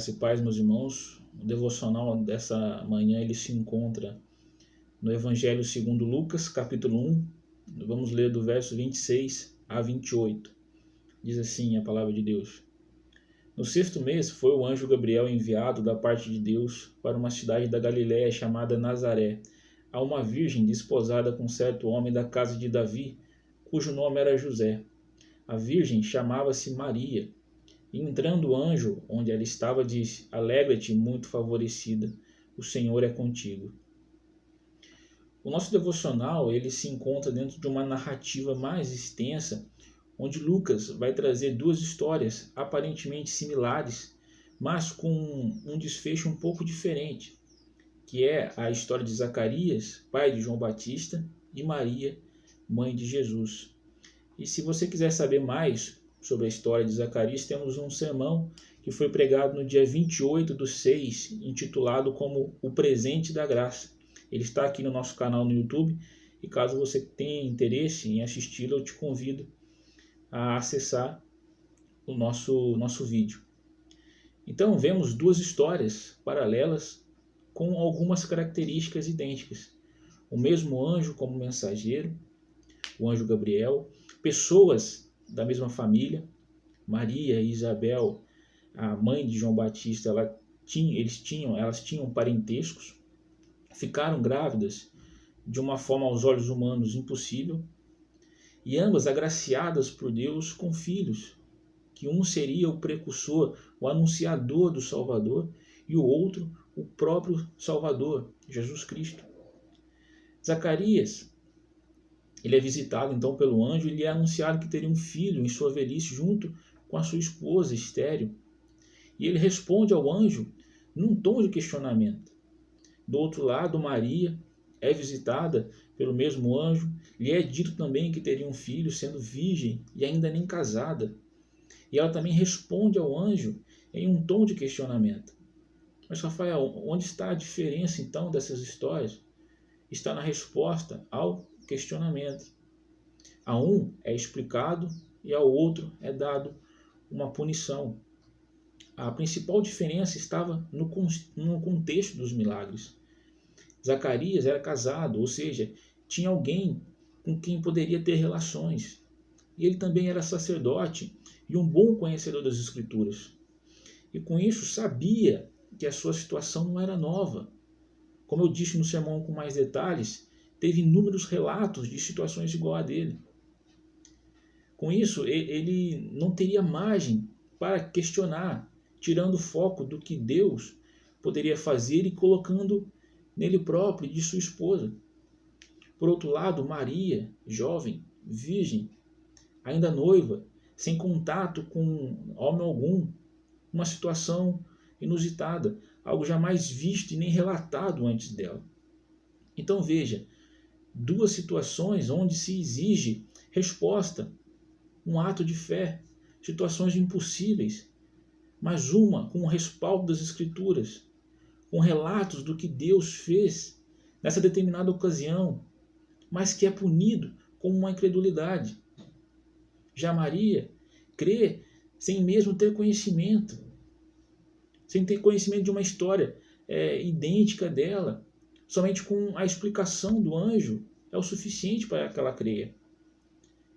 Graça e paz, meus irmãos. O devocional dessa manhã ele se encontra no Evangelho segundo Lucas, capítulo 1. Vamos ler do verso 26 a 28. Diz assim a palavra de Deus. No sexto mês foi o anjo Gabriel enviado da parte de Deus para uma cidade da Galiléia chamada Nazaré, a uma virgem desposada com certo homem da casa de Davi, cujo nome era José. A virgem chamava-se Maria. E entrando o anjo onde ela estava, disse: Alegra-te, muito favorecida, o Senhor é contigo. O nosso devocional ele se encontra dentro de uma narrativa mais extensa, onde Lucas vai trazer duas histórias aparentemente similares, mas com um desfecho um pouco diferente, que é a história de Zacarias, pai de João Batista, e Maria, mãe de Jesus. E se você quiser saber mais sobre a história de Zacarias, temos um sermão que foi pregado no dia 28/6, intitulado como O Presente da Graça. Ele está aqui no nosso canal no YouTube, e caso você tenha interesse em assisti-lo, eu te convido a acessar o nosso vídeo. Então, vemos duas histórias paralelas com algumas características idênticas. O mesmo anjo como mensageiro, o anjo Gabriel, pessoas da mesma família, Maria e Isabel, a mãe de João Batista, elas tinham parentescos, ficaram grávidas de uma forma aos olhos humanos impossível, e ambas agraciadas por Deus com filhos, que um seria o precursor, o anunciador do Salvador, e o outro o próprio Salvador, Jesus Cristo. Zacarias, ele é visitado então pelo anjo e lhe é anunciado que teria um filho em sua velhice junto com a sua esposa estéril. E ele responde ao anjo num tom de questionamento. Do outro lado, Maria é visitada pelo mesmo anjo, lhe é dito também que teria um filho sendo virgem e ainda nem casada. E ela também responde ao anjo em um tom de questionamento. Mas, Rafael, onde está a diferença então dessas histórias? Está na resposta ao questionamento. A um é explicado e ao outro é dado uma punição. A principal diferença estava no contexto dos milagres. Zacarias era casado, ou seja, tinha alguém com quem poderia ter relações. E ele também era sacerdote e um bom conhecedor das Escrituras. E com isso sabia que a sua situação não era nova. Como eu disse no sermão com mais detalhes, teve inúmeros relatos de situações igual a dele. Com isso, ele não teria margem para questionar, tirando o foco do que Deus poderia fazer e colocando nele próprio e de sua esposa. Por outro lado, Maria, jovem, virgem, ainda noiva, sem contato com homem algum, uma situação inusitada, algo jamais visto e nem relatado antes dela. Então veja, duas situações onde se exige resposta, um ato de fé, situações impossíveis, mas uma com o respaldo das Escrituras, com relatos do que Deus fez nessa determinada ocasião, mas que é punido com uma incredulidade. Já Maria crê sem mesmo ter conhecimento, sem ter conhecimento de uma história idêntica dela, somente com a explicação do anjo é o suficiente para que ela creia.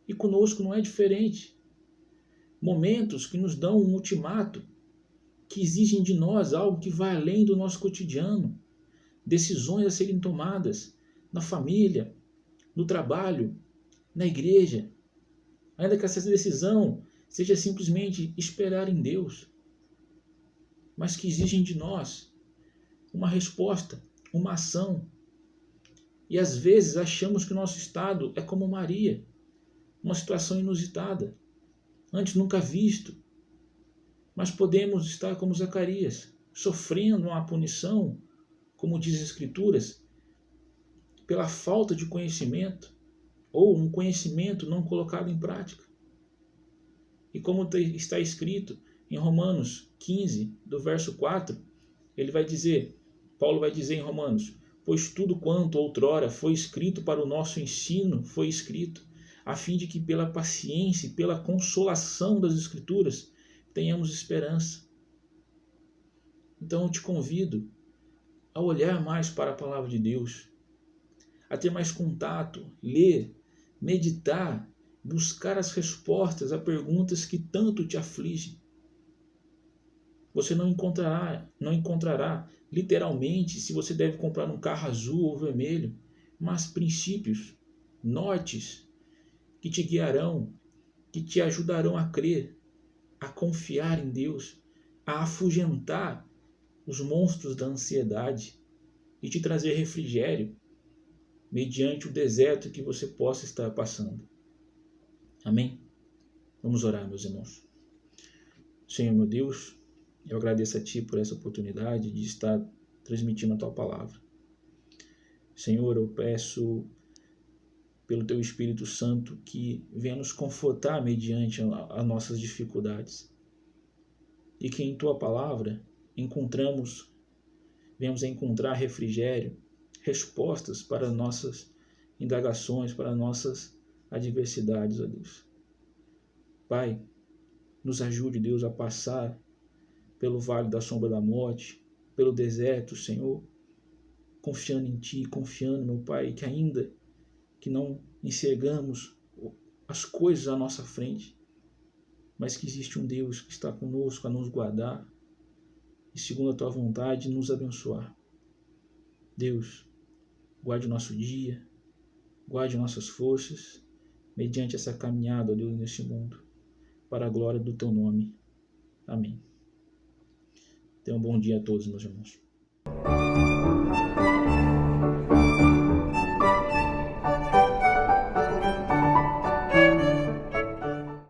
E conosco não é diferente. Momentos que nos dão um ultimato, que exigem de nós algo que vai além do nosso cotidiano, decisões a serem tomadas na família, no trabalho, na igreja, ainda que essa decisão seja simplesmente esperar em Deus, mas que exigem de nós uma resposta, uma ação. E às vezes achamos que o nosso estado é como Maria, uma situação inusitada, antes nunca visto, mas podemos estar como Zacarias, sofrendo uma punição, como diz as Escrituras, pela falta de conhecimento, ou um conhecimento não colocado em prática. E como está escrito em Romanos 15, do verso 4, Paulo vai dizer em Romanos: pois tudo quanto outrora foi escrito para o nosso ensino foi escrito, a fim de que pela paciência e pela consolação das Escrituras tenhamos esperança. Então eu te convido a olhar mais para a palavra de Deus, a ter mais contato, ler, meditar, buscar as respostas a perguntas que tanto te afligem. Você não encontrará literalmente se você deve comprar um carro azul ou vermelho, mas princípios, nortes que te guiarão, que te ajudarão a crer, a confiar em Deus, a afugentar os monstros da ansiedade e te trazer refrigério mediante o deserto que você possa estar passando. Amém? Vamos orar, meus irmãos. Senhor, meu Deus, eu agradeço a Ti por essa oportunidade de estar transmitindo a Tua palavra. Senhor, eu peço pelo Teu Espírito Santo que venha nos confortar mediante as nossas dificuldades. E que em Tua palavra venhamos a encontrar refrigério, respostas para nossas indagações, para nossas adversidades, ó Deus. Pai, nos ajude, Deus, a passar pelo vale da sombra da morte, pelo deserto, Senhor, confiando em Ti, confiando, meu Pai, que ainda que não enxergamos as coisas à nossa frente, mas que existe um Deus que está conosco a nos guardar e, segundo a Tua vontade, nos abençoar. Deus, guarde o nosso dia, guarde nossas forças, mediante essa caminhada, ó Deus, neste mundo, para a glória do Teu nome. Amém. Tenham um bom dia a todos, meus irmãos.